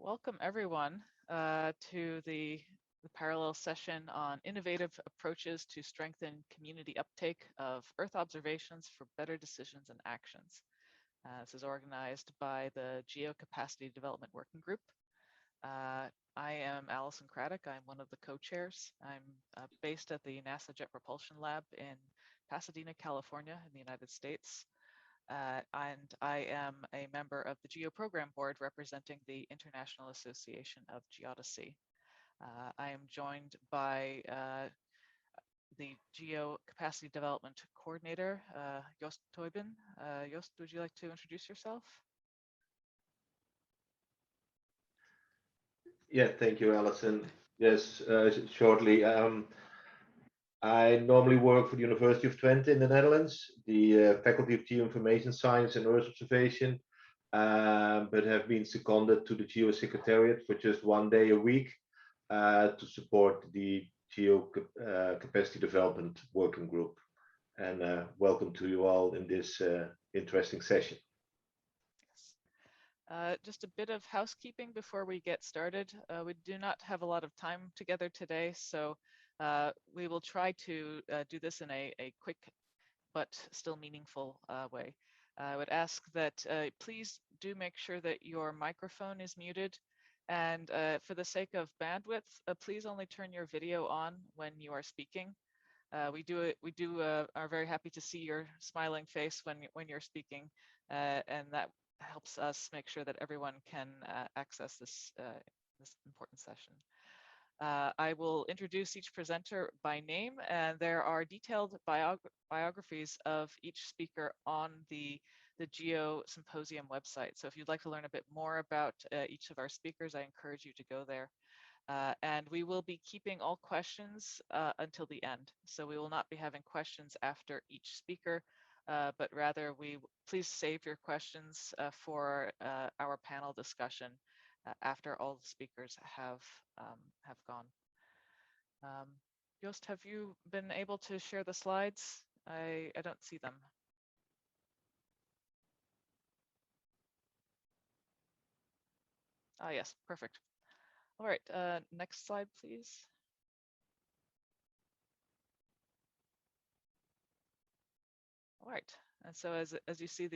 Welcome everyone to the parallel session on innovative approaches to strengthen community uptake of Earth observations for better decisions and actions. This is organized by the Geocapacity Development Working Group. I am Allison Craddock. I'm one of the co-chairs. I'm based at the NASA Jet Propulsion Lab in Pasadena, California in the United States. And I am a member of the GEO Program Board representing the International Association of Geodesy. I am joined by the GEO Capacity Development Coordinator, Joost Toiben. Joost, would you like to introduce yourself? Yeah, thank you, Alison. Yes, shortly. I normally work for the University of Twente in the Netherlands, the Faculty of Geoinformation Science and Earth Observation, but have been seconded to the Geo Secretariat for just 1 day a week to support the Geo Capacity Development Working Group. And welcome to you all in this interesting session. Just a bit of housekeeping before we get started. We do not have a lot of time together today, so we will try to do this in a quick but still meaningful way. I would ask that please do make sure that your microphone is muted, and for the sake of bandwidth, please only turn your video on when you are speaking. We are very happy to see your smiling face when you're speaking, and that helps us make sure that everyone can access this important session. I will introduce each presenter by name, and there are detailed biographies of each speaker on the GEO Symposium website. So if you'd like to learn a bit more about each of our speakers, I encourage you to go there. And we will be keeping all questions until the end. So we will not be having questions after each speaker, but rather please save your questions for our panel discussion after all the speakers have gone. Joost, have you been able to share the slides? I don't see them. Ah, yes, perfect. All right, next slide, please. All right, and so as you see,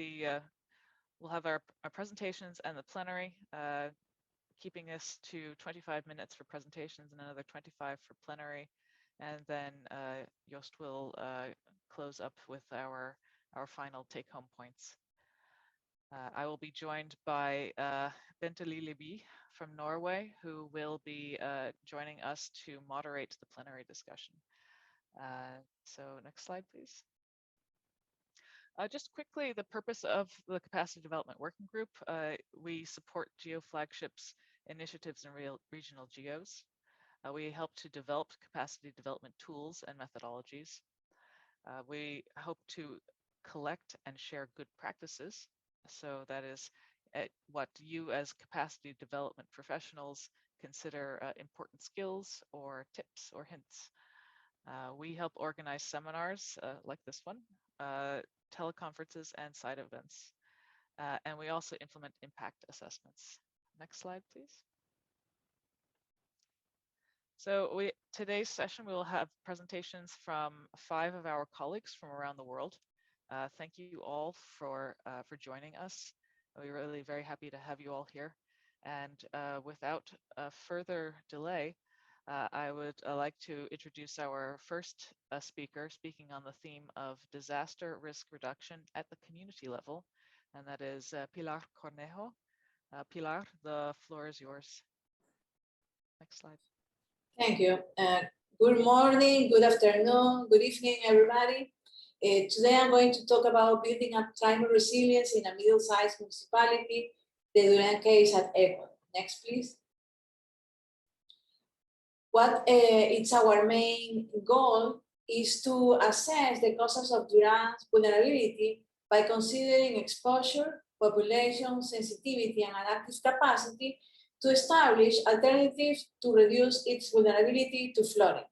we'll have our presentations and the plenary, keeping us to 25 minutes for presentations and another 25 for plenary, and then Joost will close up with our final take-home points. I will be joined by Bente Lilleby from Norway, who will be joining us to moderate the plenary discussion. So next slide, please. Just quickly, the purpose of the Capacity Development Working Group. We support GEO flagships, initiatives, and regional GEOs. We help to develop capacity development tools and methodologies. We hope to collect and share good practices. So that is what you as capacity development professionals consider important skills or tips or hints. We help organize seminars like this one, teleconferences and side events. And we also implement impact assessments. Next slide, please. So today's session, we will have presentations from 5 of our colleagues from around the world. Thank you all for joining us. We're really very happy to have you all here. And without further delay, I would like to introduce our first speaker, speaking on the theme of disaster risk reduction at the community level, and that is Pilar Cornejo. Pilar, the floor is yours. Next slide. Thank you. Good morning, good afternoon, good evening, everybody. Today I'm going to talk about building up climate resilience in a middle-sized municipality, the Duran case at Ecuador. Next, please. What it's our main goal is to assess the causes of Duran's vulnerability by considering exposure, population, sensitivity, and adaptive capacity to establish alternatives to reduce its vulnerability to flooding.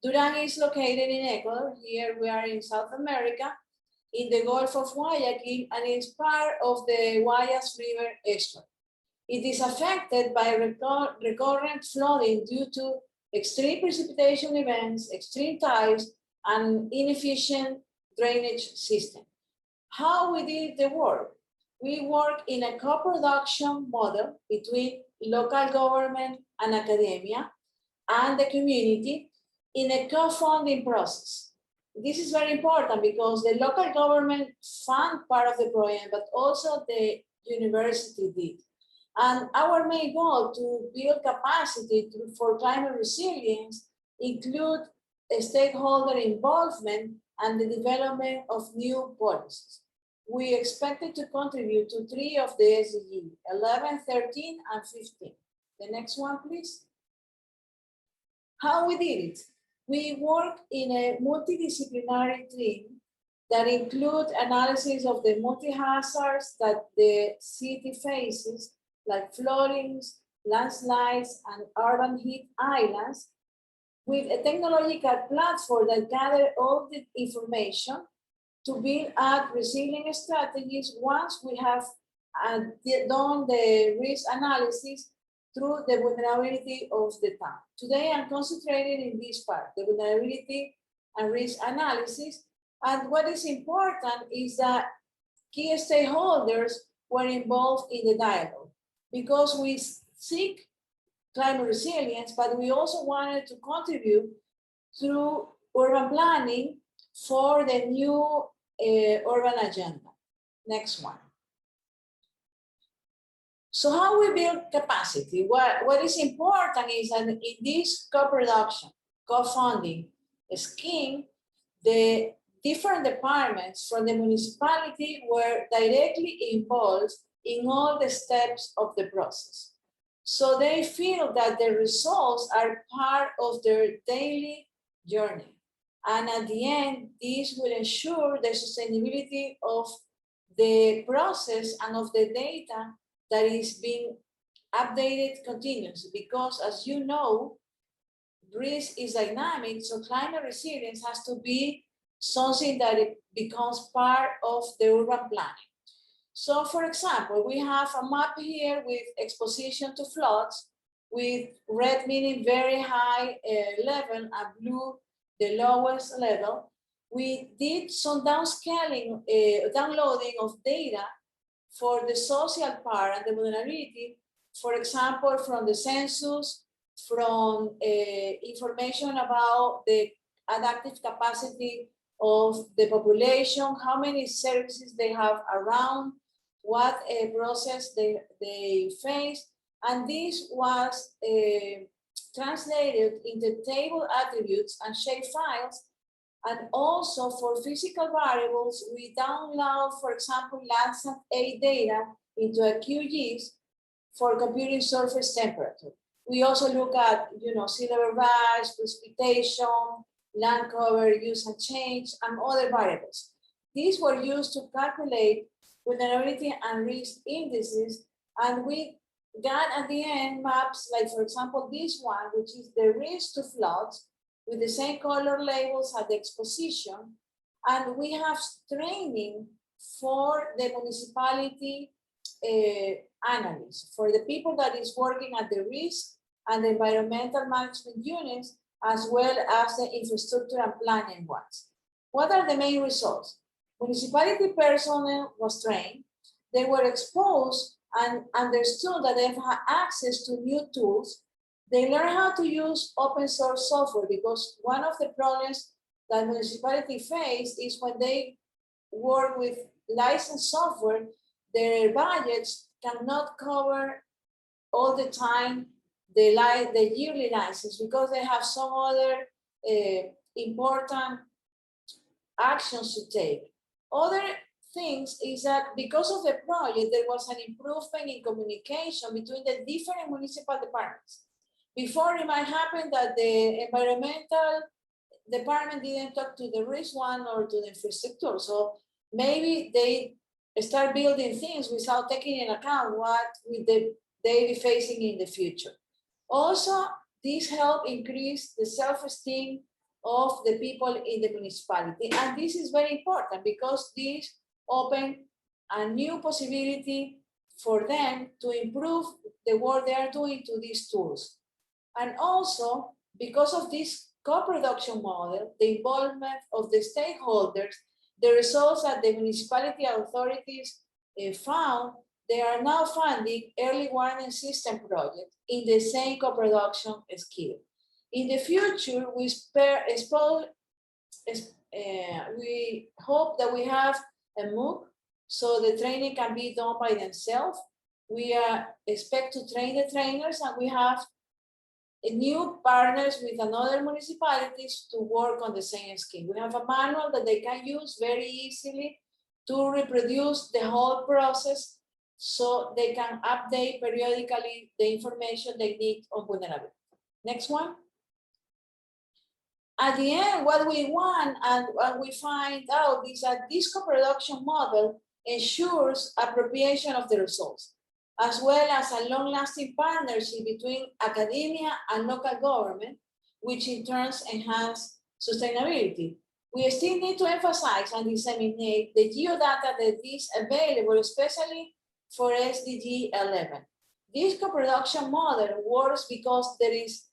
Duran is located in Ecuador. Here we are in South America, in the Gulf of Guayaquil, and it's part of the Guayas River estuary. It is affected by recurrent flooding due to extreme precipitation events, extreme tides, and inefficient drainage system. How we did the work? We work in a co-production model between local government and academia and the community in a co-funding process. This is very important because the local government fund part of the project, but also the university did. And our main goal to build capacity for climate resilience include stakeholder involvement and the development of new policies. We expected to contribute to 3 of the SDGs, 11, 13, and 15. The next one, please. How we did it? We work in a multidisciplinary team that include analysis of the multi-hazards that the city faces, like floodings, landslides, and urban heat islands, with a technological platform that gather all the information to build up resilient strategies once we have done the risk analysis through the vulnerability of the town. Today, I'm concentrating in this part, the vulnerability and risk analysis. And what is important is that key stakeholders were involved in the dialogue because we seek climate resilience, but we also wanted to contribute through urban planning for the new urban agenda. Next one. So how we build capacity? What is important is that in this co-production, co-funding scheme, the different departments from the municipality were directly involved in all the steps of the process. So they feel that the results are part of their daily journey. And at the end, this will ensure the sustainability of the process and of the data that is being updated continuously. Because as you know, risk is dynamic, so climate resilience has to be something that it becomes part of the urban planning. So for example, we have a map here with exposition to floods, with red meaning very high level and blue the lowest level. We did some downscaling, downloading of data for the social part and the vulnerability, for example, from the census, from information about the adaptive capacity of the population, how many services they have around, what process they face. And this was translated into table attributes and shapefiles. And also for physical variables, we download, for example, Landsat 8 data into a QGIS for computing surface temperature. We also look at, sea level rise, precipitation, land cover, use and change, and other variables. These were used to calculate vulnerability and risk indices, and we got at the end maps, like for example, this one, which is the risk to floods, with the same color labels at the exposition. And we have training for the municipality analysts, for the people that is working at the risk and the environmental management units, as well as the infrastructure and planning ones. What are the main results? Municipality personnel was trained, they were exposed and understood that they have access to new tools. They learn how to use open source software, because one of the problems that municipality face is when they work with licensed software, their budgets cannot cover all the time the yearly license, because they have some other important actions to take. Other things is that because of the project, there was an improvement in communication between the different municipal departments. Before, it might happen that the environmental department didn't talk to the risk one or to the infrastructure. So maybe they start building things without taking into account what they be facing in the future. Also, this helped increase the self-esteem of the people in the municipality. And this is very important because this opened a new possibility for them to improve the work they are doing to these tools. And also, because of this co-production model, the involvement of the stakeholders, the results that the municipality authorities found, they are now funding early warning system projects in the same co-production skill. In the future, we hope that we have a MOOC so the training can be done by themselves. We expect to train the trainers, and we have new partners with another municipalities to work on the same scheme. We have a manual that they can use very easily to reproduce the whole process, so they can update periodically the information they need on vulnerability. Next one. At the end, what we want and what we find out is that this co-production model ensures appropriation of the results, as well as a long-lasting partnership between academia and local government, which in turn enhance sustainability. We still need to emphasize and disseminate the geodata that is available, especially for SDG 11. This co-production model works because there is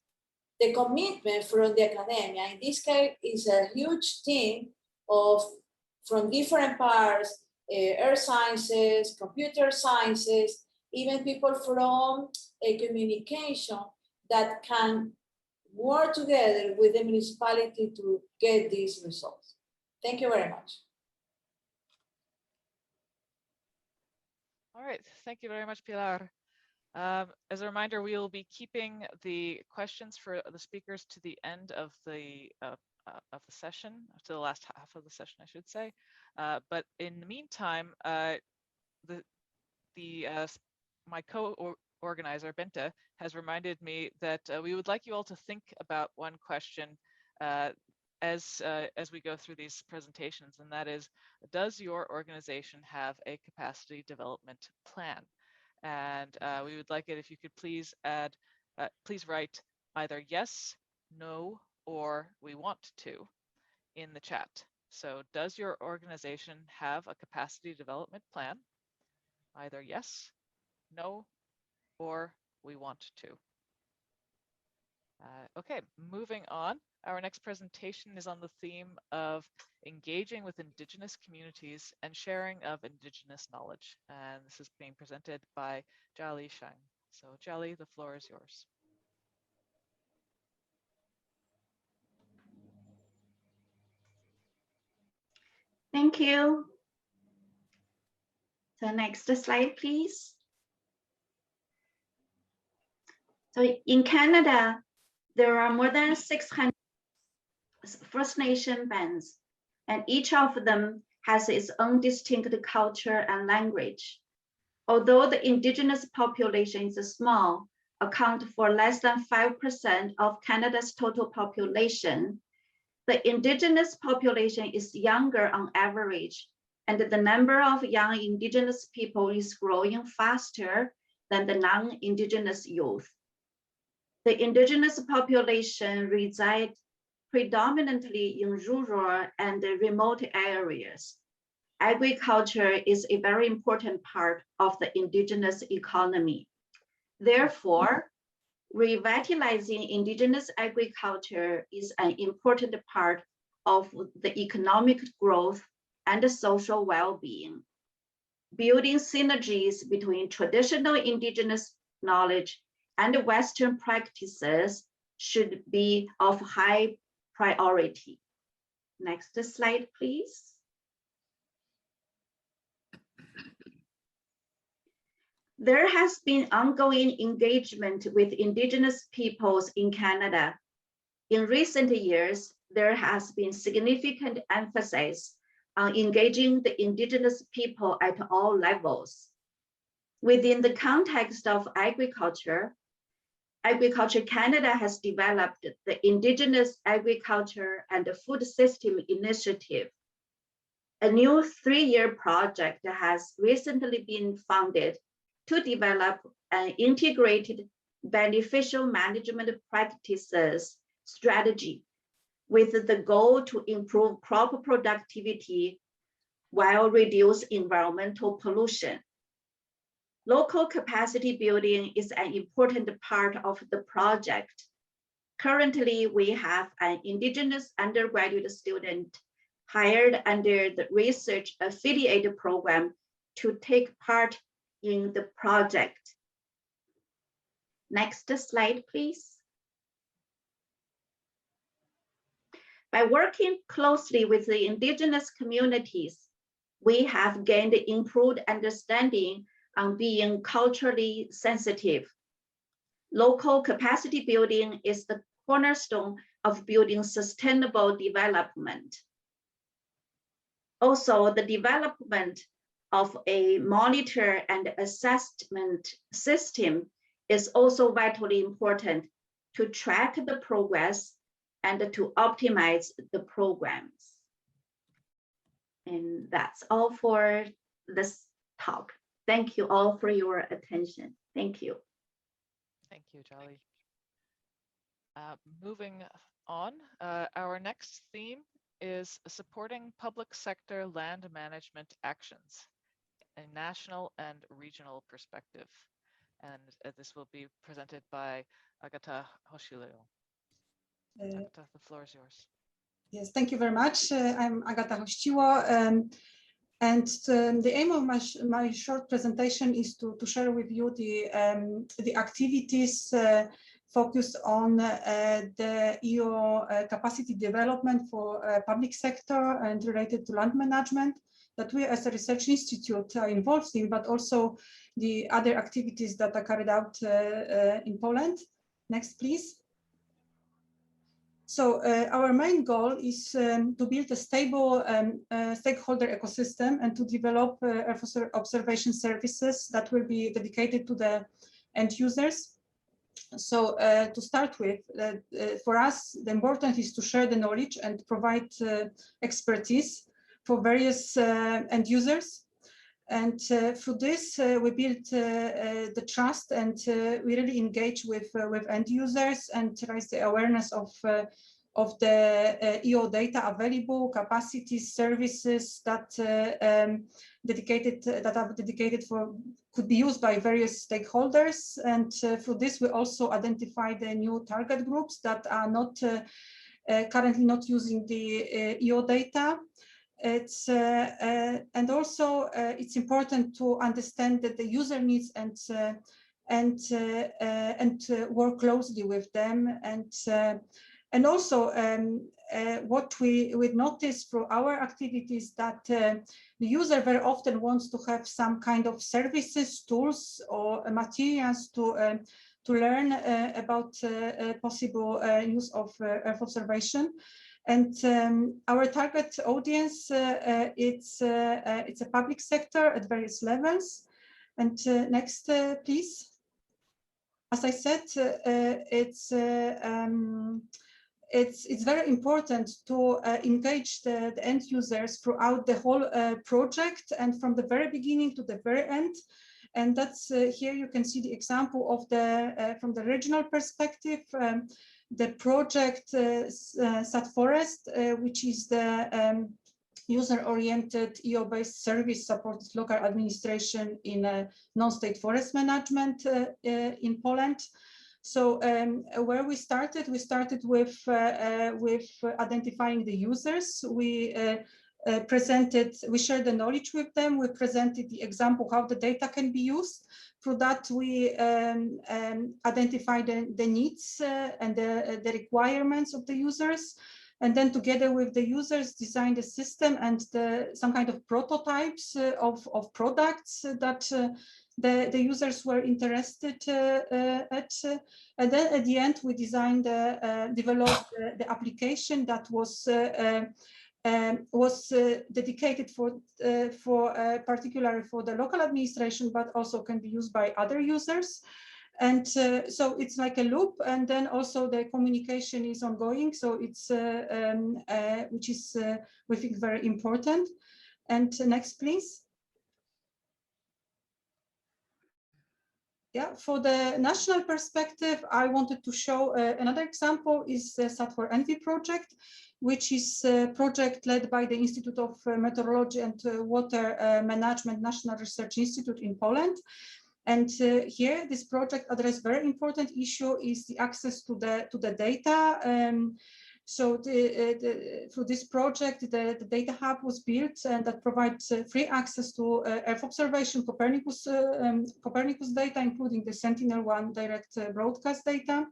the commitment from the academia. In this case, is a huge team from different parts, earth sciences, computer sciences, even people from communication that can work together with the municipality to get these results. Thank you very much. All right, thank you very much, Pilar. As a reminder, we will be keeping the questions for the speakers to the end of the session, to the last half of the session, I should say. But in the meantime, my co-organizer, Bente, has reminded me that we would like you all to think about one question as we go through these presentations, and that is, does your organization have a capacity development plan? And we would like it if you could please add, please write either yes, no, or we want to in the chat. So does your organization have a capacity development plan? Either yes, no, or we want to. Okay, moving on. Our next presentation is on the theme of engaging with Indigenous communities and sharing of Indigenous knowledge. And this is being presented by Jiali Shang. So Jiali, the floor is yours. Thank you. So next slide, please. So in Canada, there are more than 600 First Nation bands, and each of them has its own distinct culture and language. Although the Indigenous population is small, account for less than 5% of Canada's total population, the Indigenous population is younger on average, and the number of young Indigenous people is growing faster than the non-Indigenous youth. The Indigenous population resides predominantly in rural and remote areas. Agriculture is a very important part of the Indigenous economy. Therefore, revitalizing Indigenous agriculture is an important part of the economic growth and the social well-being. Building synergies between traditional Indigenous knowledge and Western practices should be of high priority. Next slide, please. There has been ongoing engagement with Indigenous peoples in Canada. In recent years, there has been significant emphasis on engaging the Indigenous people at all levels. Within the context of Agriculture Canada has developed the Indigenous Agriculture and Food System Initiative. A new 3-year project has recently been funded to develop an integrated beneficial management practices strategy with the goal to improve crop productivity while reduce environmental pollution. Local capacity building is an important part of the project. Currently, we have an Indigenous undergraduate student hired under the research affiliate program to take part in the project. Next slide, please. By working closely with the Indigenous communities, we have gained improved understanding on being culturally sensitive. Local capacity building is the cornerstone of building sustainable development. Also, the development of a monitor and assessment system is also vitally important to track the progress and to optimize the programs. And that's all for this talk. Thank you all for your attention. Thank you. Thank you, Jolly. Moving on, our next theme is supporting public sector land management actions, a national and regional perspective. And this will be presented by Agata Hoshileo. Agata, the floor is yours. Yes, thank you very much. I'm Agata Hościło, and the aim of my short presentation is to share with you the activities focused on the EU capacity development for public sector and related to land management that we as a research institute are involved in, but also the other activities that are carried out in Poland. Next, please. So our main goal is to build a stable stakeholder ecosystem and to develop observation services that will be dedicated to the end users. So to start with, for us, the important is to share the knowledge and provide expertise for various end users. And for this, we build the trust, and we really engage with end users and raise the awareness of the EO data available, capacities, services that are dedicated for, could be used by various stakeholders. And for this, we also identify the new target groups that are not currently not using the EO data. It's and also it's important to understand that the user needs and work closely with them, and also what we notice through our activities that the user very often wants to have some kind of services, tools, or materials to learn about possible use of Earth observation. And our target audience, it's a public sector at various levels. And next, please. As I said, it's very important to engage the end users throughout the whole project, and from the very beginning to the very end. And that's here you can see the example of the from the regional perspective. The project Sat Forest, which is the user-oriented EO-based service supported local administration in non-state forest management in Poland. So where we started with identifying the users. We shared the knowledge with them. We presented the example how the data can be used. Through that, we identified the needs and the requirements of the users, and then together with the users, designed a system and some kind of prototypes of products that the users were interested at. And then at the end, we developed the application that was dedicated particularly for the local administration, but also can be used by other users. And so it's like a loop, and then also the communication is ongoing. So it's which is we think very important. And next, please. Yeah, for the national perspective, I wanted to show another example is the Sat4Envy project, which is a project led by the Institute of Meteorology and Water Management National Research Institute in Poland. And here, this project addressed very important issue is the access to the data. So through this project, the data hub was built and that provides free access to Earth observation Copernicus data, including the Sentinel-1 direct broadcast data,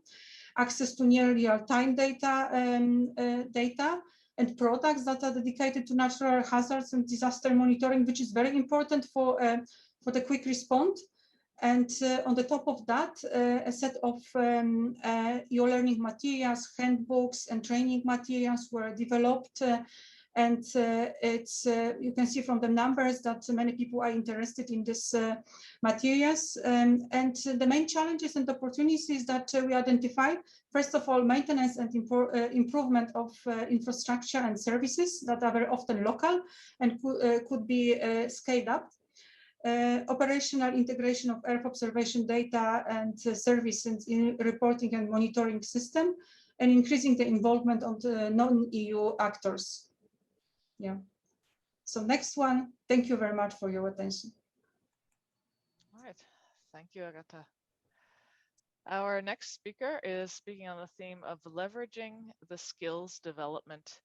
access to near real-time data, and products that are dedicated to natural hazards and disaster monitoring, which is very important for the quick response. And on the top of that, a set of e-learning materials, handbooks, and training materials were developed. And you can see from the numbers that many people are interested in these materials. And the main challenges and opportunities that we identify, first of all, maintenance and improvement of infrastructure and services that are very often local and could be scaled up. Operational integration of Earth observation data and services in reporting and monitoring system, and increasing the involvement of the non-EU actors. Yeah. So next one, thank you very much for your attention. All right, thank you, Agata. Our next speaker is speaking on the theme of leveraging the skills development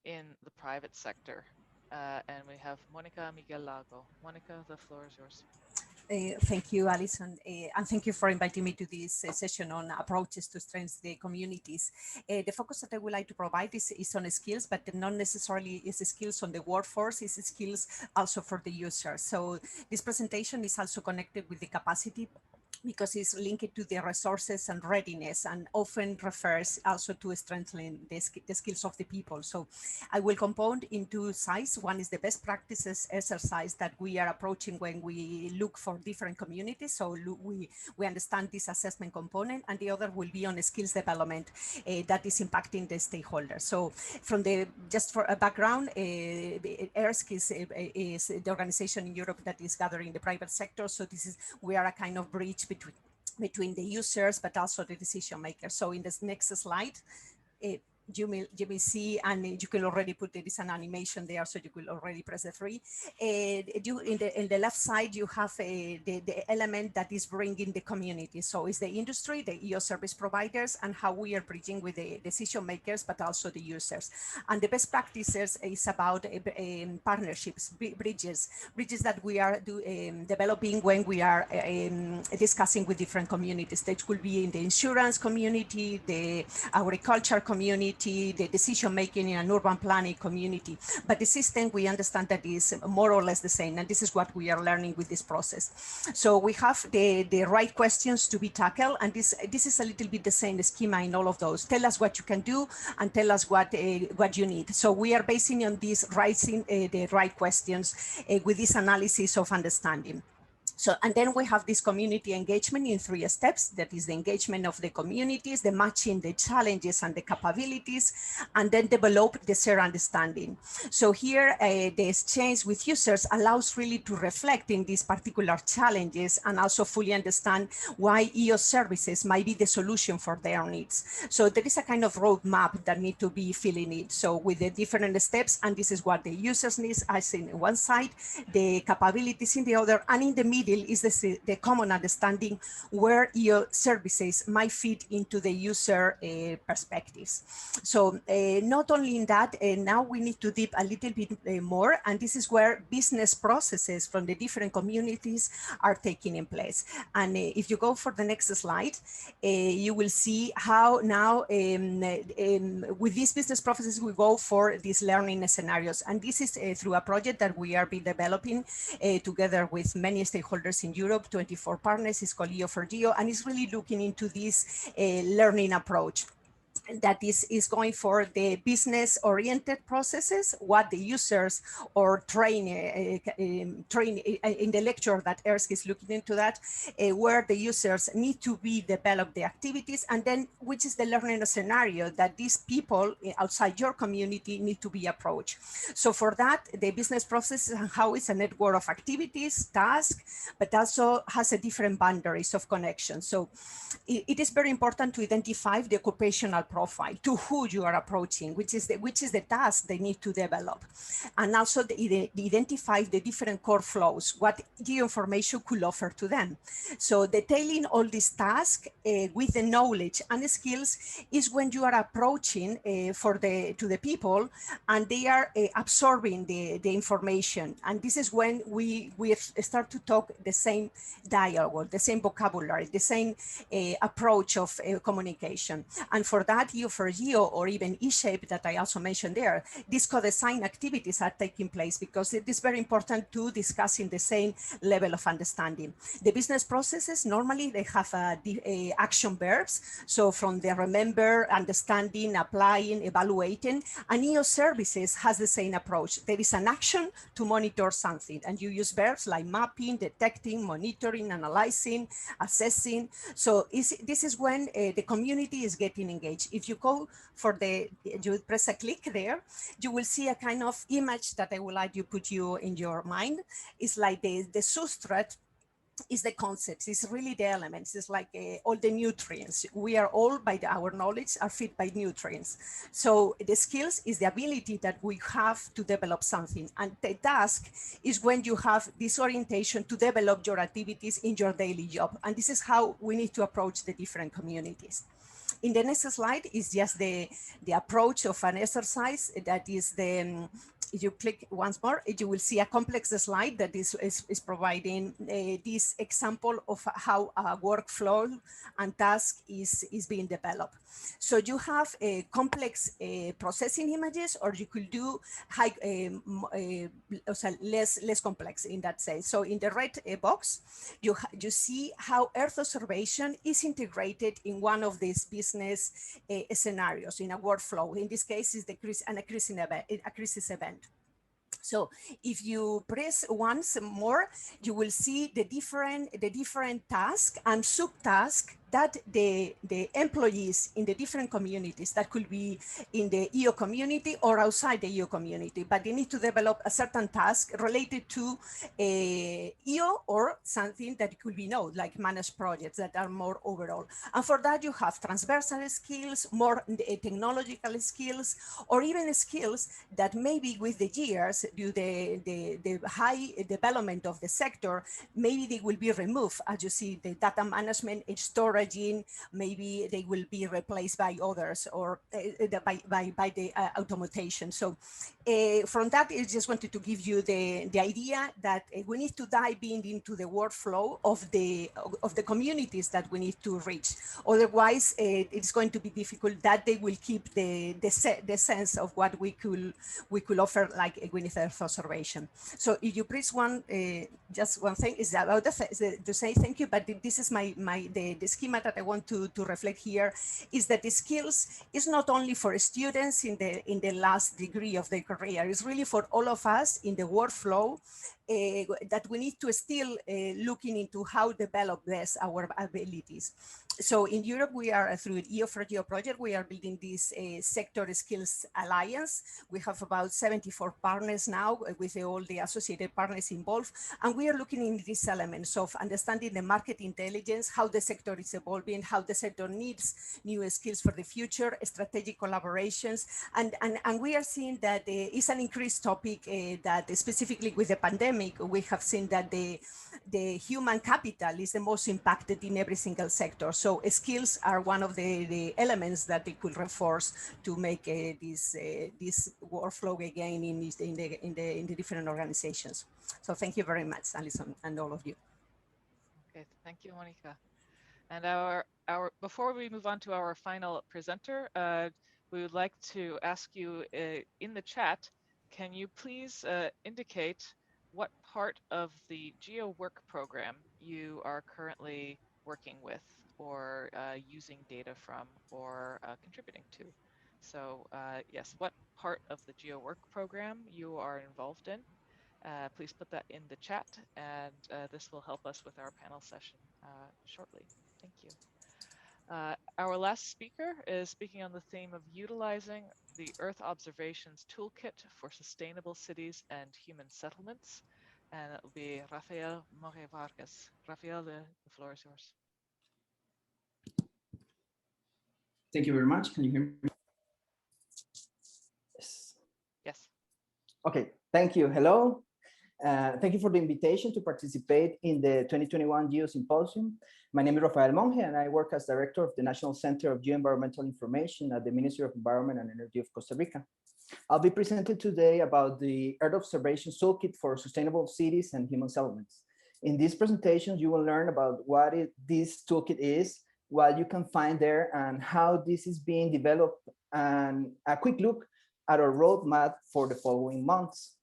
in the private sector. And we have Monica Miguel Lago. Monica, the floor is yours. Thank you, Alison, and thank you for inviting me to this session on approaches to strengthen the communities. The focus that I would like to provide is on skills, but not necessarily is skills on the workforce, it's skills also for the user. So this presentation is also connected with the capacity because it's linked to the resources and readiness and often refers also to strengthening the skills of the people. So I will compound in two sides. One is the best practices exercise that we are approaching when we look for different communities. So we understand this assessment component, and the other will be on skills development that is impacting the stakeholders. So from just for a background, ERSC is the organization in Europe that is gathering the private sector. So we are a kind of bridge between the users, but also the decision makers. So in this next slide, you may see, and you can already put there is an animation there, so you will already press the 3. In the left side, you have the element that is bringing the community. So it's the industry, the EO service providers, and how we are bridging with the decision makers, but also the users. And the best practices is about partnerships, bridges that we are developing when we are discussing with different communities. That could be in the insurance community, the agriculture community, the decision-making in an urban planning community. But the system, we understand that is more or less the same, and this is what we are learning with this process. So we have the right questions to be tackled, and this is a little bit the same schema in all of those. Tell us what you can do, and tell us what you need. So we are basing on this the right questions with this analysis of understanding. So, and then we have this community engagement in 3 steps. That is the engagement of the communities, the matching the challenges and the capabilities, and then develop the shared understanding. So here, the exchange with users allows really to reflect in these particular challenges and also fully understand why EO services might be the solution for their needs. So there is a kind of roadmap that need to be filling it. So with the different steps, and this is what the users needs as in one side, the capabilities in the other, and in the middle is the common understanding where EO services might fit into the user perspectives. So not only in that, now we need to dip a little bit more, and this is where business processes from the different communities are taking in place. And if you go for the next slide, you will see how now with these business processes, we go for these learning scenarios. And this is through a project that we are developing together with many stakeholders in Europe, 24 partners. It's called EO4Geo, and it's really looking into this learning approach that is going for the business-oriented processes, what the users or train in the lecture that ERSC is looking into that, where the users need to be develop the activities, and then which is the learning scenario that these people outside your community need to be approached. So for that, the business process and how it's a network of activities, tasks, but also has a different boundaries of connection. So it is very important to identify the occupational profile, to who you are approaching, which is the task they need to develop, and also identify the different core flows, what geoinformation could offer to them. So detailing all these tasks with the knowledge and skills is when you are approaching to the people, and they are absorbing the information. And this is when we start to talk the same dialogue, the same vocabulary, the same approach of communication. And for that, Geo or even eShape that I also mentioned there, these co-design activities are taking place because it is very important to discuss in the same level of understanding. The business processes, normally they have action verbs. So from the remember, understanding, applying, evaluating, and EO services has the same approach. There is an action to monitor something, and you use verbs like mapping, detecting, monitoring, analyzing, assessing. So this is when the community is getting engaged. If you go for you press a click there, you will see a kind of image that I would like to put you in your mind. It's like the substrate is the concepts, it's really the elements, it's like all the nutrients. We are all, by our knowledge, are fed by nutrients. So the skills is the ability that we have to develop something. And the task is when you have this orientation to develop your activities in your daily job. And this is how we need to approach the different communities. In the next slide is just the approach of an exercise that is if you click once more, you will see a complex slide that is providing this example of how a workflow and task is being developed. So you have a complex processing images, or you could do less complex in that sense. So in the red box, you see how Earth observation is integrated in one of these business scenarios in a workflow. In this case, is a crisis event. So if you press once more, you will see the different tasks and subtasks that the employees in the different communities, that could be in the EO community or outside the EO community, but they need to develop a certain task related to EO or something that could be like managed projects that are more overall. And for that, you have transversal skills, more technological skills, or even skills that maybe with the years, due to the high development of the sector, maybe they will be removed. As you see, the data management, storage, maybe they will be replaced by others, or by the automation. So from that, I just wanted to give you the idea that we need to dive into the workflow of the communities that we need to reach. Otherwise, it's going to be difficult that they will keep the sense of what we could offer, like with Earth observation. So if you press just one thing is about to say thank you, but this is the schema that I want to reflect here, is that the skills is not only for students in the last degree of their career, it's really for all of us in the workflow, that we need to still looking into how develop best our abilities. So in Europe, we are through the EO4Geo project, we are building this sector skills alliance. We have about 74 partners now with all the associated partners involved. And we are looking in these elements of understanding the market intelligence, how the sector is evolving, how the sector needs new skills for the future, strategic collaborations. And we are seeing that it's an increased topic that specifically with the pandemic, we have seen that the human capital is the most impacted in every single sector. So skills are one of the elements that they could reinforce to make this workflow again in the different organizations. So thank you very much, Alison, and all of you. Okay, thank you, Monica. And before we move on to our final presenter, we would like to ask you in the chat, can you please indicate what part of the GEO work program you are currently working with, or using data from, or contributing to? So yes, what part of the GEO work program you are involved in? Please put that in the chat, and this will help us with our panel session shortly. Thank you. Our last speaker is speaking on the theme of utilizing the Earth Observations Toolkit for Sustainable Cities and Human Settlements. And it will be Rafael More Vargas. Rafael, the floor is yours. Thank you very much. Can you hear me? Yes. Yes. Okay, thank you. Hello. Thank you for the invitation to participate in the 2021 Geo Symposium. My name is Rafael Monge, and I work as Director of the National Center of Geoenvironmental Information at the Ministry of Environment and Energy of Costa Rica. I'll be presenting today about the Earth Observation Toolkit for Sustainable Cities and Human Settlements. In this presentation, you will learn about what this toolkit is, what you can find there, and how this is being developed, and a quick look at our roadmap for the following months.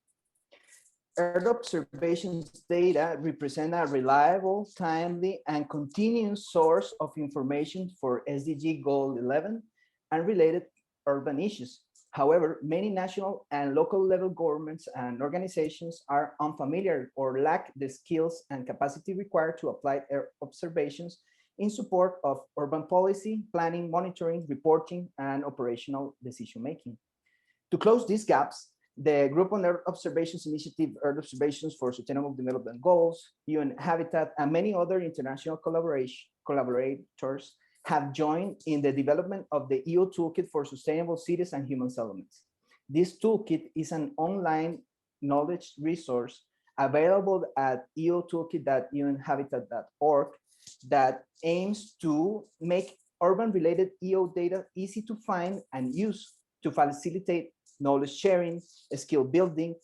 Earth observations data represent a reliable, timely, and continuous source of information for SDG Goal 11 and related urban issues. However, many national and local level governments and organizations are unfamiliar or lack the skills and capacity required to apply Earth observations in support of urban policy, planning, monitoring, reporting, and operational decision-making. To close these gaps, the Group on Earth Observations Initiative, Earth Observations for Sustainable Development Goals, UN Habitat, and many other international collaborators have joined in the development of the EO Toolkit for Sustainable Cities and Human Settlements. This toolkit is an online knowledge resource available at eotoolkit.unhabitat.org that aims to make urban-related EO data easy to find and use to facilitate knowledge sharing, skill building,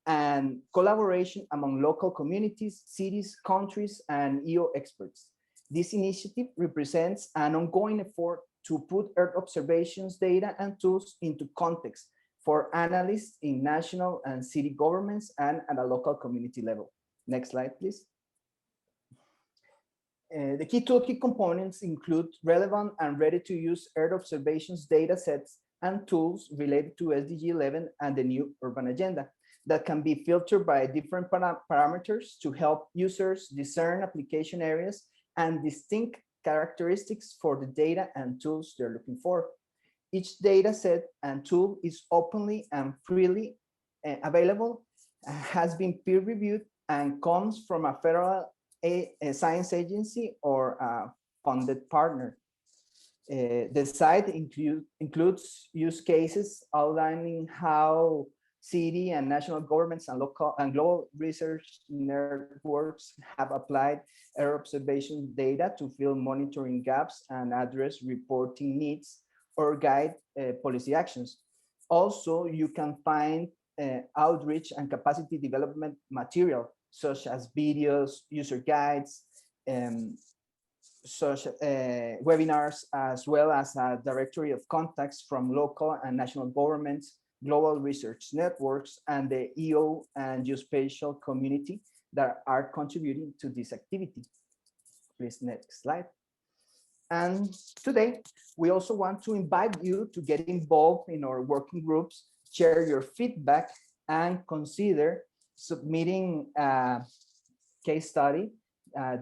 and collaboration among local communities, cities, countries, and EO experts. This initiative represents an ongoing effort to put Earth observations data and tools into context for analysts in national and city governments and at a local community level. Next slide, please. The key toolkit components include relevant and ready-to-use Earth observations data sets and tools related to SDG 11 and the new urban agenda that can be filtered by different parameters to help users discern application areas and distinct characteristics for the data and tools they're looking for. Each data set and tool is openly and freely available, has been peer-reviewed, and comes from a federal science agency or a funded partner. The site includes use cases outlining how city and national governments and local and global research networks have applied Earth observation data to fill monitoring gaps and address reporting needs or guide policy actions. Also, you can find outreach and capacity development material such as videos, user guides, webinars, as well as a directory of contacts from local and national governments, global research networks, and the EO and geospatial community that are contributing to this activity. Please, next slide. And today, we also want to invite you to get involved in our working groups, share your feedback, and consider submitting a case study,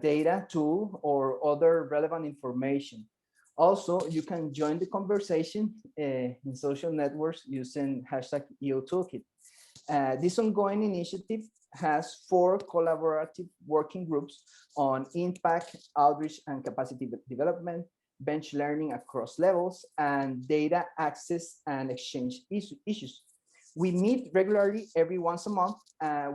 data, tool, or other relevant information. Also, you can join the conversation in social networks using hashtag EOToolkit. This ongoing initiative has 4 collaborative working groups on impact, outreach, and capacity development, bench learning across levels, and data access and exchange issues. We meet regularly every once a month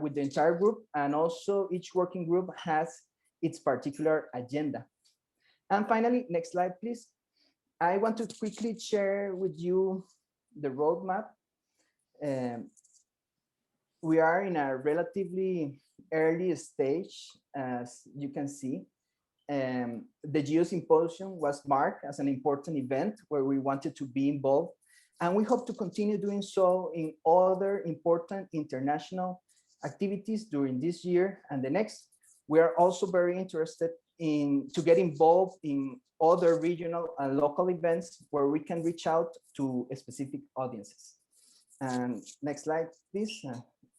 with the entire group, and also each working group has its particular agenda. And finally, next slide, please. I want to quickly share with you the roadmap. We are in a relatively early stage, as you can see. The Geo Symposium was marked as an important event where we wanted to be involved, and we hope to continue doing so in other important international activities during this year and the next. We are also very interested to get involved in other regional and local events where we can reach out to specific audiences. And next slide, please.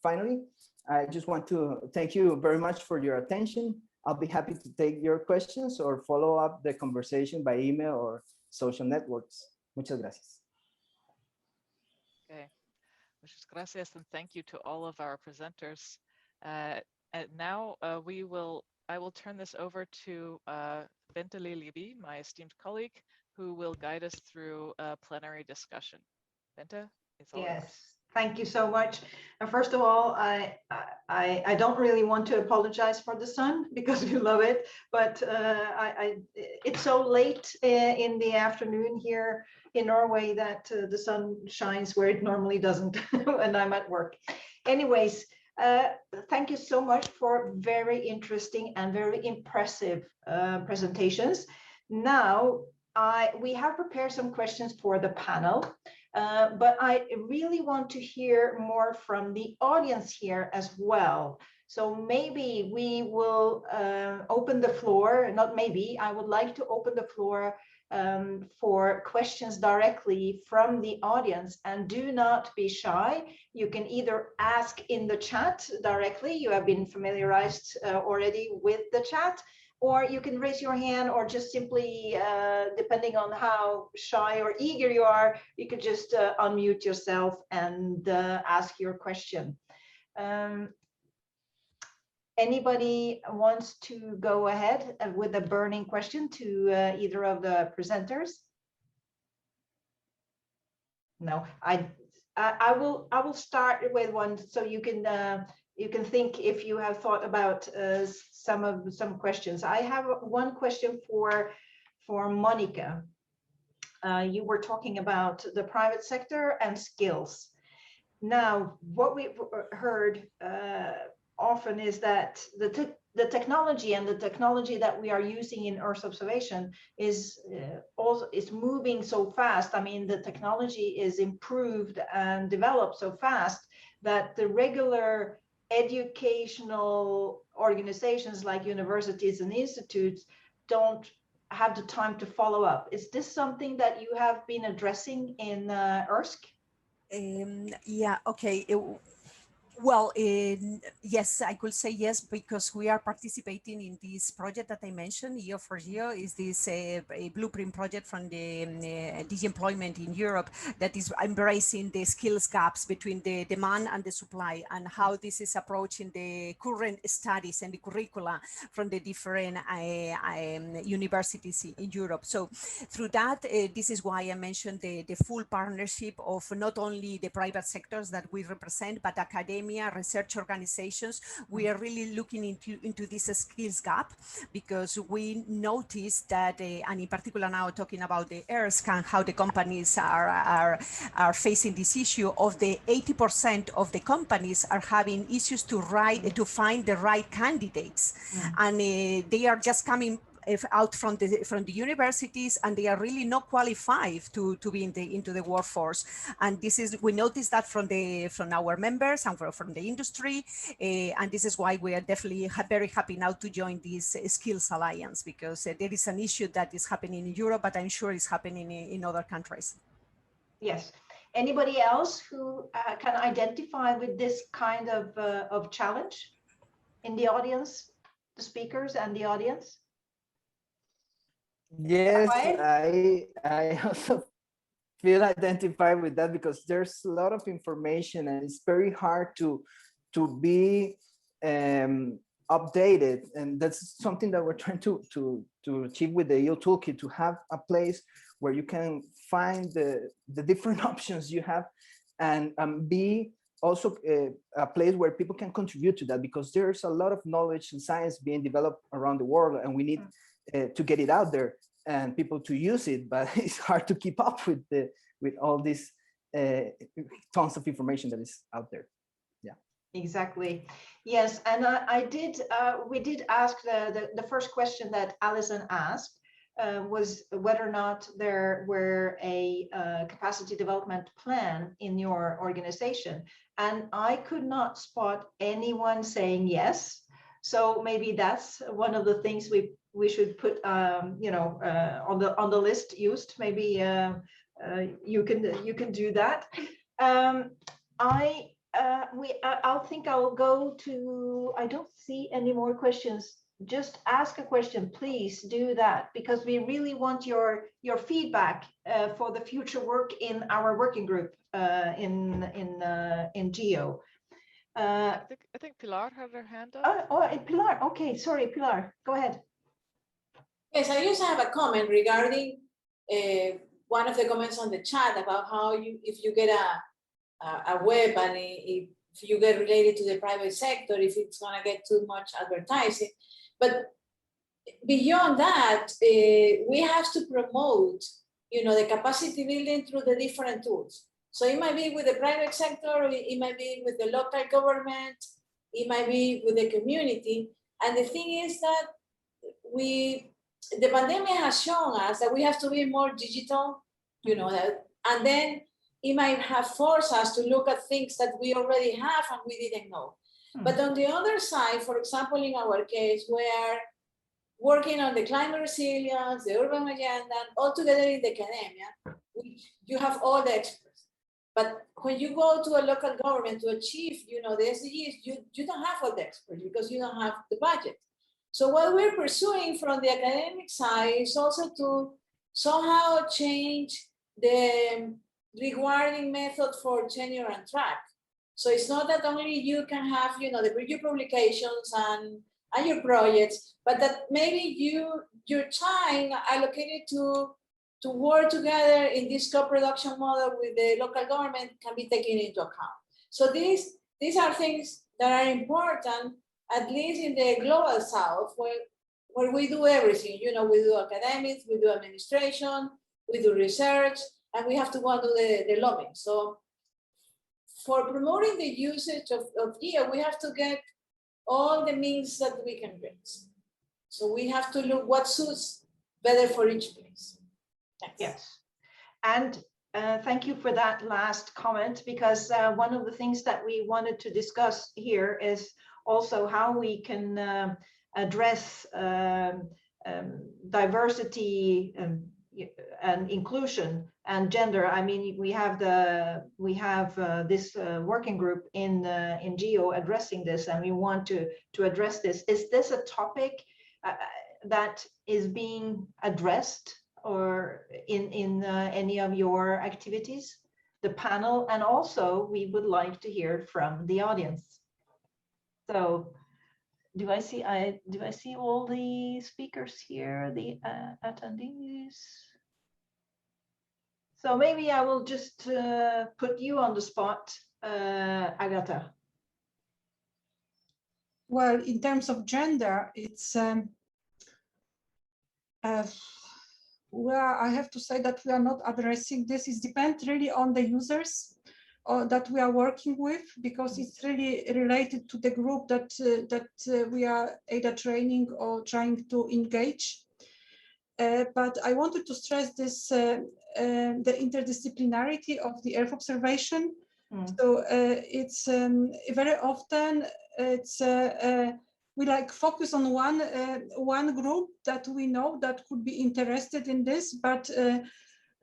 Finally, I just want to thank you very much for your attention. I'll be happy to take your questions or follow up the conversation by email or social networks. Muchas gracias. Okay, muchas gracias, and thank you to all of our presenters. And now I will turn this over to Bente Libi, my esteemed colleague, who will guide us through a plenary discussion. Bente, it's all Yes, yours. thank you so much. And first of all, I don't really want to apologize for the sun because we love it, but it's so late in the afternoon here in Norway that the sun shines where it normally doesn't when I'm at work. Anyways, thank you so much for very interesting and very impressive presentations. Now, we have prepared some questions for the panel. But I really want to hear more from the audience here as well. So maybe we will open the floor, not maybe, I would like to open the floor for questions directly from the audience, and do not be shy. You can either ask in the chat directly, you have been familiarized already with the chat, or you can raise your hand, or just simply, depending on how shy or eager you are, you could just unmute yourself and ask your question. Anybody wants to go ahead with a burning question to either of the presenters? No, I will start with one, so you can think if you have thought about some questions. I have one question for Monica. You were talking about the private sector and skills. Now, what we've heard often is that the technology that we are using in Earth observation is moving so fast. I mean, the technology is improved and developed so fast that the regular educational organizations like universities and institutes don't have the time to follow up. Is this something that you have been addressing in ERSC? Yeah, okay. Well, yes, I could say yes, because we are participating in this project that I mentioned, Year for Year, is this a blueprint project from the DG Employment in Europe that is embracing the skills gaps between the demand and the supply, and how this is approaching the current studies and the curricula from the different universities in Europe. So through that, this is why I mentioned the full partnership of not only the private sectors that we represent, but academia, research organizations. We are really looking into this skills gap, because we noticed that, and in particular now talking about the ERSC and how the companies are facing this issue of the 80% of the companies are having issues to find the right candidates, and they are just coming out from the universities, and they are really not qualified to be into the workforce. And this is, we noticed that from our members and from the industry, and this is why we are definitely very happy now to join this Skills Alliance, because there is an issue that is happening in Europe, but I'm sure it's happening in other countries. Yes. Anybody else who can identify with this kind of challenge in the audience, the speakers and the audience? Yes, I also feel identified with that, because there's a lot of information and it's very hard to be updated, and that's something that we're trying to achieve with the EU Toolkit, to have a place where you can find the different options you have, and be also a place where people can contribute to that, because there's a lot of knowledge and science being developed around the world, and we need to get it out there and people to use it, but it's hard to keep up with all this tons of information that is out there. Yeah, exactly. Yes, and we did ask the first question that Alison asked was whether or not there were a capacity development plan in your organization, and I could not spot anyone saying yes. So maybe that's one of the things we should put, on the list used. Maybe you can do that. I'll think I'll go to. I don't see any more questions. Just ask a question, please do that, because we really want your feedback for the future work in our working group in GEO. I think Pilar had her hand up. Pilar. Okay, sorry, Pilar. Go ahead. Yes, I just have a comment regarding one of the comments on the chat about how if you get a web and if you get related to the private sector, if it's gonna get too much advertising. But beyond that, we have to promote, the capacity building through the different tools. So it might be with the private sector, it might be with the local government, it might be with the community. And the thing is that the pandemic has shown us that we have to be more digital, and then it might have forced us to look at things that we already have and we didn't know. But on the other side, for example, in our case, we're working on the climate resilience, the urban agenda, and all together in the academia, you have all the experts. But when you go to a local government to achieve, the SDGs, you don't have all the experts because you don't have the budget. So what we're pursuing from the academic side is also to somehow change the rewarding method for tenure and track. So it's not that only you can have, your publications and your projects, but that maybe your time allocated to work together in this co-production model with the local government can be taken into account. So these are things that are important, at least in the global south, where we do everything. We do academics, we do administration, we do research, and we have to go and do the lobbying. So for promoting the usage of GEO, we have to get all the means that we can raise. So we have to look what suits better for each place. Thanks. Yes, and thank you for that last comment, because one of the things that we wanted to discuss here is also how we can address diversity and inclusion and gender. I mean, we have this working group in GEO addressing this, and we want to address this. Is this a topic that is being addressed or in any of your activities, the panel? And also we would like to hear from the audience. So do I see all the speakers here, the attendees? So maybe I will just put you on the spot, Agatha. Well, in terms of gender, it's well, I have to say that we are not addressing this. It depends really on the users that we are working with, because it's really related to the group that we are either training or trying to engage. But I wanted to stress this, the interdisciplinarity of the Earth observation. So it's very often we focus on one group that we know that could be interested in this, but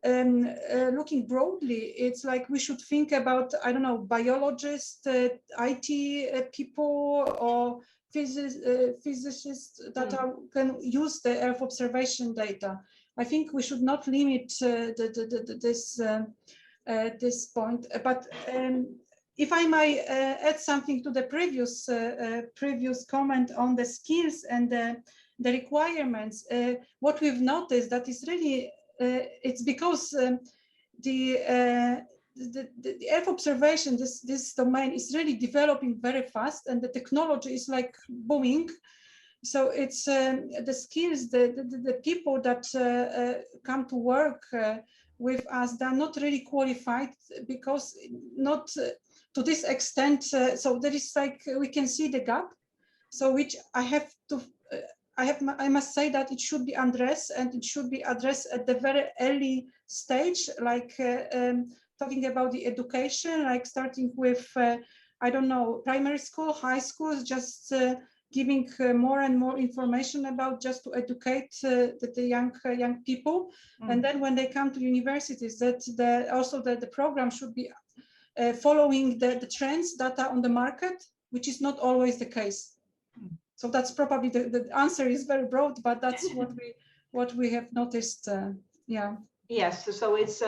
looking broadly, it's like we should think about, I don't know, biologists, IT people, or physicists that can use the Earth observation data. I think we should not limit this point. But if I might add something to the previous comment on the skills and the requirements, what we've noticed that is really it's because the Earth observation, this domain is really developing very fast, and the technology is like booming. So it's the skills, the people that come to work with us, they're not really qualified, because not to this extent. So there is we can see the gap. So which I must say that it should be addressed, and it should be addressed at the very early stage, talking about the education, starting with, I don't know, primary school, high schools, just giving more and more information about, just to educate the young people. And then when they come to universities, that also the program should be following the trends that are on the market, which is not always the case. So that's probably the answer is very broad, but that's what we have noticed. Yeah. Yes. So it's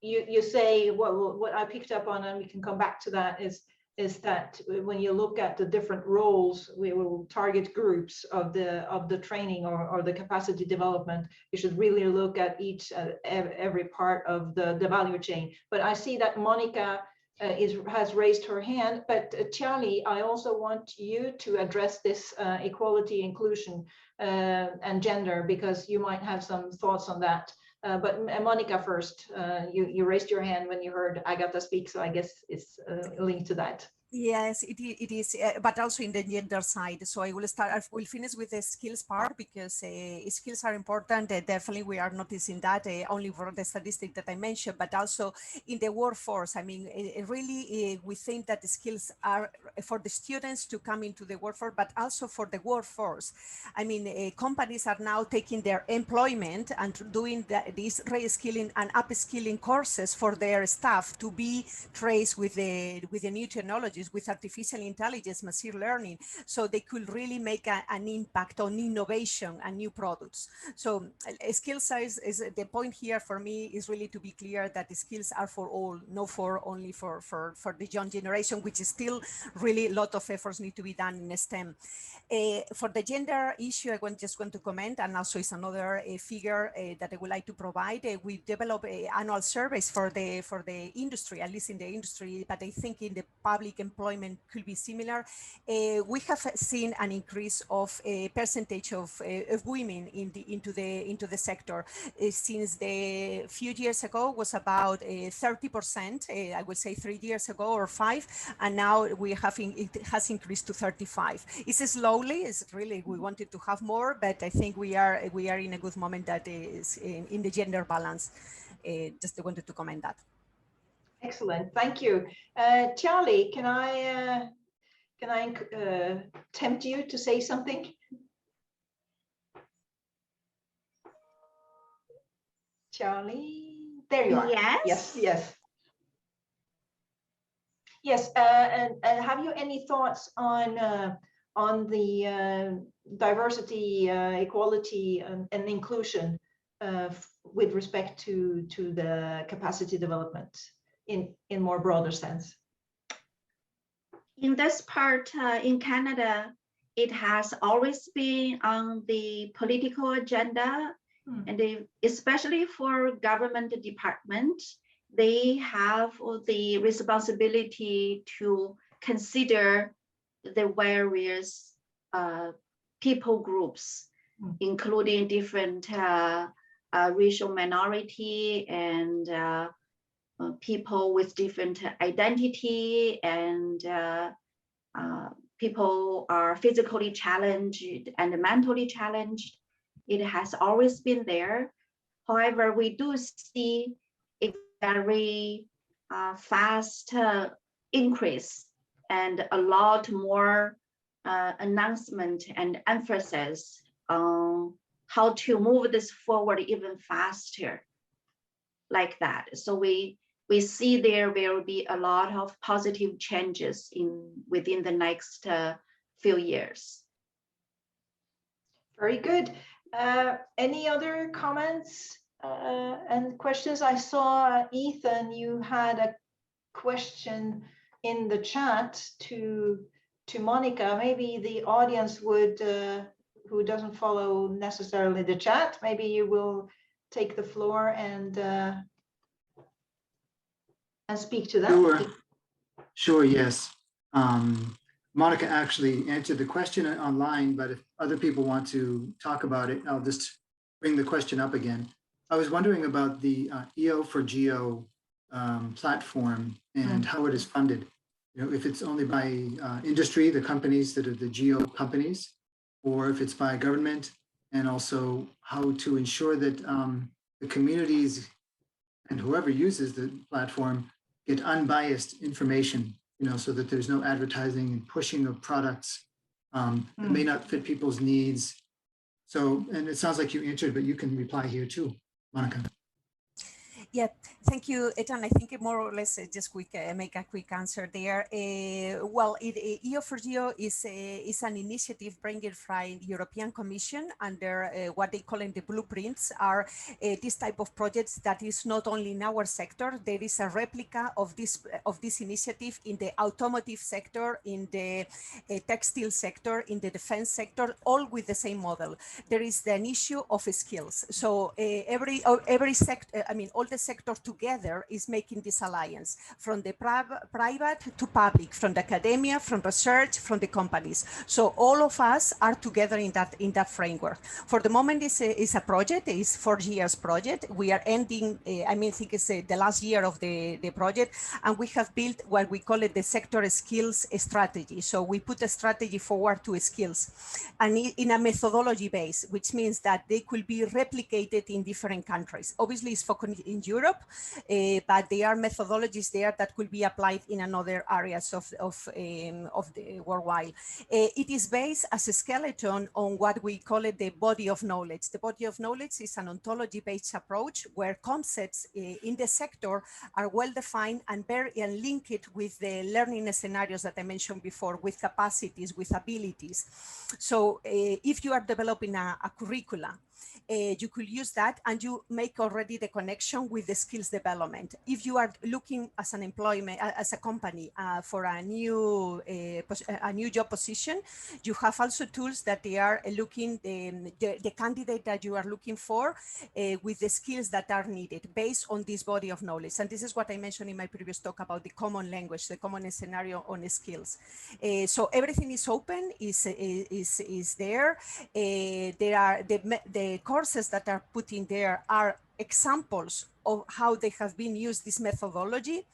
you say what I picked up on, and we can come back to that, is is that when you look at the different roles, we will target groups of the training or the capacity development. You should really look at each every part of the value chain. But I see that Monica has raised her hand, but Charlie, I also want you to address this equality, inclusion, and gender, because you might have some thoughts on that. But Monica first, you raised your hand when you heard Agatha speak, so I guess it's linked to that. Yes, it is, but also in the gender side. So I will finish with the skills part, because skills are important. Definitely, we are noticing that only for the statistic that I mentioned, but also in the workforce. I mean, really, we think that the skills are for the students to come into the workforce, but also for the workforce. I mean, companies are now taking their employment and doing these reskilling and upskilling courses for their staff to be traced with the new technology, with artificial intelligence, machine learning, so they could really make an impact on innovation and new products. So skills is the point here for me is really to be clear that the skills are for all, not for only for the young generation, which is still really a lot of efforts need to be done in STEM. For the gender issue, I just want to comment, and also it's another figure that I would like to provide. We develop annual surveys for the industry, at least in the industry, but I think in the public employment could be similar. We have seen an increase of a percentage of women into the sector. Since the few years ago was about 30%, I would say 3 years ago or 5, and now it has increased to 35. It's slowly, it's really, we wanted to have more, but I think we are in a good moment that is in the gender balance. Just wanted to comment that. Excellent, thank you. Charlie, can I tempt you to say something? Charlie, there you are. Yes. Yes, and have you any thoughts on the diversity, equality, and inclusion with respect to the capacity development in more broader sense? In this part, in Canada, it has always been on the political agenda, and especially for government department, they have the responsibility to consider the various people groups, including different racial minority and people with different identity, and people are physically challenged and mentally challenged. It has always been there. However, we do see a very fast increase and a lot more announcement and emphasis on how to move this forward even faster, like that. So we see there will be a lot of positive changes within the next few years. Very good. Any other comments and questions? I saw, Ethan, you had a question in the chat to Monica. Maybe the audience would, who doesn't follow necessarily the chat, maybe you will take the floor and speak to that. Sure, yes. Monica actually answered the question online, but if other people want to talk about it, I'll just bring the question up again. I was wondering about the EO4Geo platform and how it is funded. You know, if it's only by industry, the companies that are the geo companies, or if it's by government, and also how to ensure that the communities and whoever uses the platform get unbiased information, you know, so that there's no advertising and pushing of products that may not fit people's needs. So, and it sounds like you answered, but you can reply here too, Monica. Yeah, thank you, Ethan. I think more or less just make a quick answer there. Well, EO4GEO is an initiative bringing from European Commission under what they call in the blueprints are this type of projects that is not only in our sector. There is a replica of this initiative in the automotive sector, in the textile sector, in the defense sector, all with the same model. There is an issue of skills. So every sector, I mean, all the sector together is making this alliance from the private to public, from the academia, from research, from the companies. So all of us are together in that framework. For the moment, it's a project. It's 4 years project. We are ending. I think it's the last year of the project, and we have built what we call it the sector skills strategy. So we put a strategy forward to skills, and in a methodology base, which means that they could be replicated in different countries. Obviously, it's focused in Europe, but there are methodologies there that could be applied in another areas of the worldwide. It is based as a skeleton on what we call it the body of knowledge. The body of knowledge is an ontology-based approach where concepts in the sector are well defined and linked with the learning scenarios that I mentioned before, with capacities, with abilities. So if you are developing a curricula, you could use that and you make already the connection with the skills development. If you are looking as an employment, as a company for a new job position, you have also tools that they are looking, the candidate that you are looking for with the skills that are needed based on this body of knowledge. And this is what I mentioned in my previous talk about the common language, the common scenario on skills. So everything is open, is there. There are the courses that are put in there are examples of how they have been used this methodology.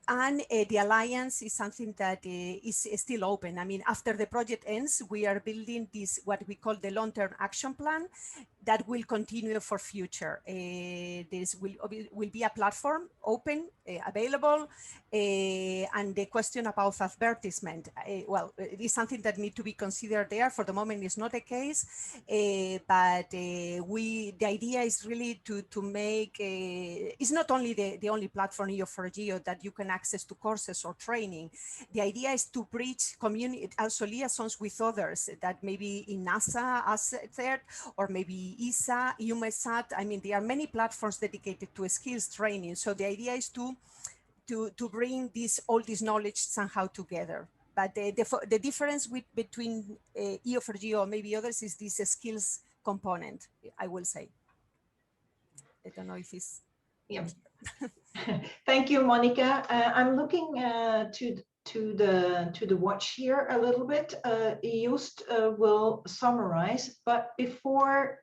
And the alliance is something that is still open. I mean, after the project ends, we are building this, what we call the long-term action plan that will continue for future. This will be a platform open, available. And the question about advertisement, well, it is something that needs to be considered there. For the moment, it's not the case, but the idea is really to make, it's not only the only platform EO4GEO that you can access to courses or training. The idea is to bridge community, also liaisons with others that maybe in NASA, ASET, or maybe ESA, UMESAT. I mean, there are many platforms dedicated to skills training. So the idea is to bring all this knowledge somehow together. But the difference between EO4GEO or maybe others is this skills component, I will say. I don't know if it's... Yeah. Thank you, Monica. I'm looking to the watch here a little bit. Joost will summarize, but before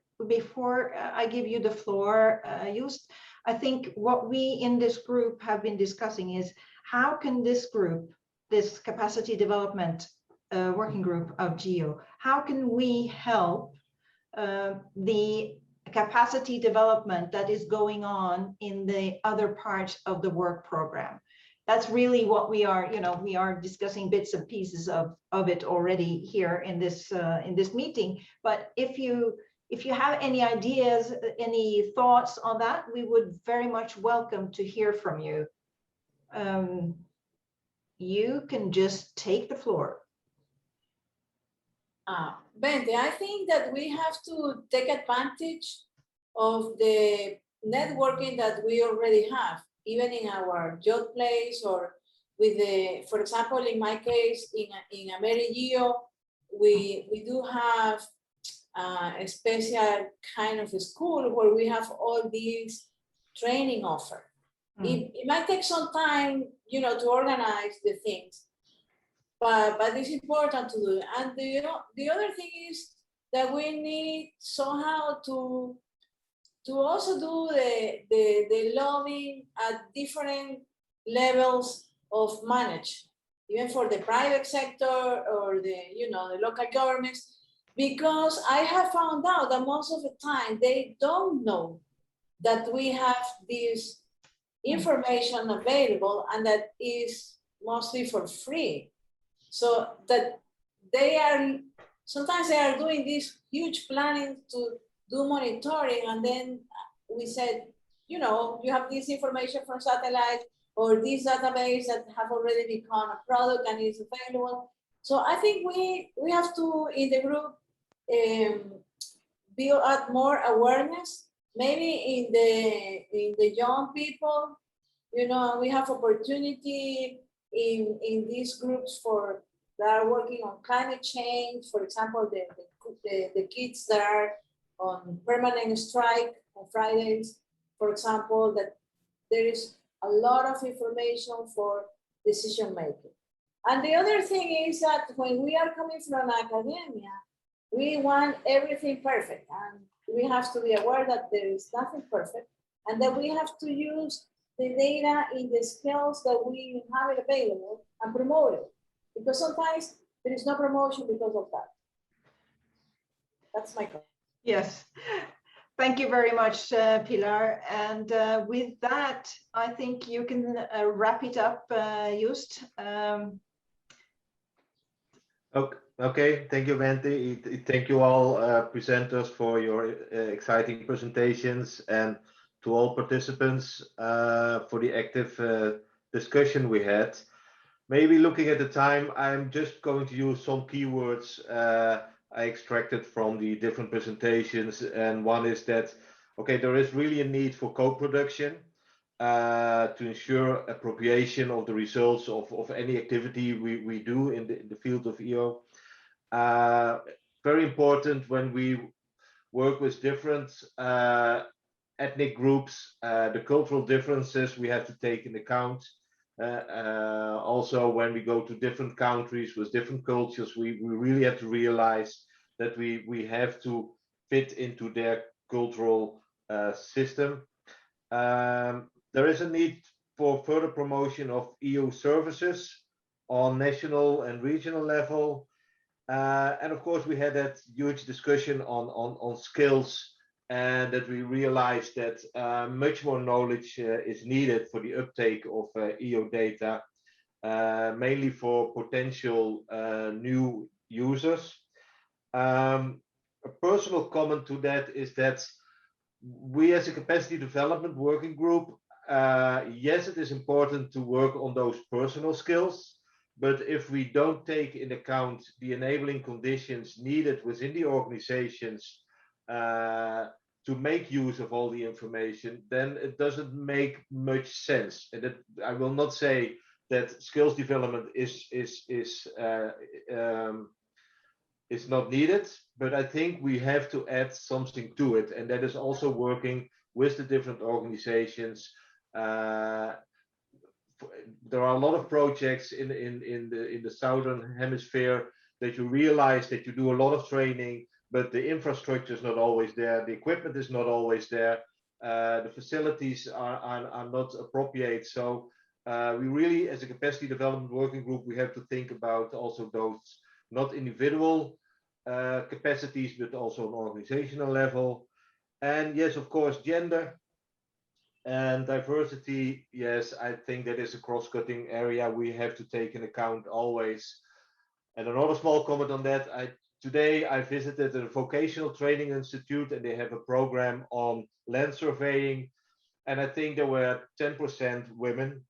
I give you the floor, Joost, I think what we in this group have been discussing is how can this group, this capacity development working group of GEO, how can we help the capacity development that is going on in the other parts of the work program? That's really what we are, we are discussing bits and pieces of it already here in this meeting. But if you have any ideas, any thoughts on that, we would very much welcome to hear from you. You can just take the floor. Bente, I think that we have to take advantage of the networking that we already have, even in our job place or with for example, in my case, in AmeriGeo, we do have a special kind of a school where we have all these training offer. It might take some time, to organize the things, but it's important to do. And the other thing is that we need somehow to also do the lobbying at different levels of management, even for the private sector or the local governments, because I have found out that most of the time they don't know that we have this information available and that is mostly for free. So that sometimes they are doing this huge planning to do monitoring, and then we said, you know, you have this information from satellite or this database that have already become a product and is available. So I think we have to, in the group, build up more awareness, maybe in the young people. You know, we have opportunity in these groups for that are working on climate change. For example, the kids that are on permanent strike on Fridays, for example, that there is a lot of information for decision making. And the other thing is that when we are coming from academia, we want everything perfect, and we have to be aware that there is nothing perfect, and that we have to use the data in the skills that we have it available and promote it. Because sometimes there is no promotion because of that. That's my comment. Yes. Thank you very much, Pilar. And with that, I think you can wrap it up, Just. Okay, thank you, Venti. Thank you all presenters for your exciting presentations, and to all participants for the active discussion we had. Maybe looking at the time, I'm just going to use some keywords I extracted from the different presentations. And one is that, okay, there is really a need for co-production to ensure appropriation of the results of any activity we do in the field of EO. Very important when we work with different ethnic groups, the cultural differences we have to take into account. Also, when we go to different countries with different cultures, we really have to realize that we have to fit into their cultural system. There is a need for further promotion of EU services on national and regional level. And of course, we had that huge discussion on skills, and that we realized that much more knowledge is needed for the uptake of EO data, mainly for potential new users. A personal comment to that is that we, as a capacity development working group, yes, it is important to work on those personal skills, but if we don't take into account the enabling conditions needed within the organizations to make use of all the information, then it doesn't make much sense. And that, I will not say that skills development is not needed, but I think we have to add something to it, and that is also working with the different organizations. There are a lot of projects in the southern hemisphere that you realize that you do a lot of training, but the infrastructure is not always there, the equipment is not always there, the facilities are not appropriate. So we really, as a capacity development working group, we have to think about also those not individual capacities, but also on organizational level. And yes, of course, gender and diversity. Yes, I think that is a cross-cutting area we have to take into account always. And another small comment on that, today I visited a vocational training institute, and they have a program on land surveying, and I think there were 10% women.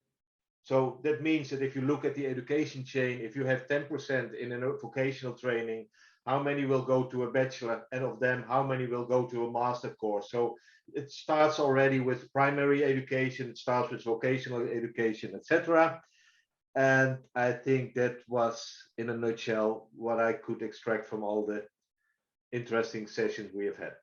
So that means that if you look at the education chain, if you have 10% in a vocational training, how many will go to a bachelor, and of them, how many will go to a master course? So it starts already with primary education, it starts with vocational education, etc. And I think that was, in a nutshell, what I could extract from all the interesting sessions we have had.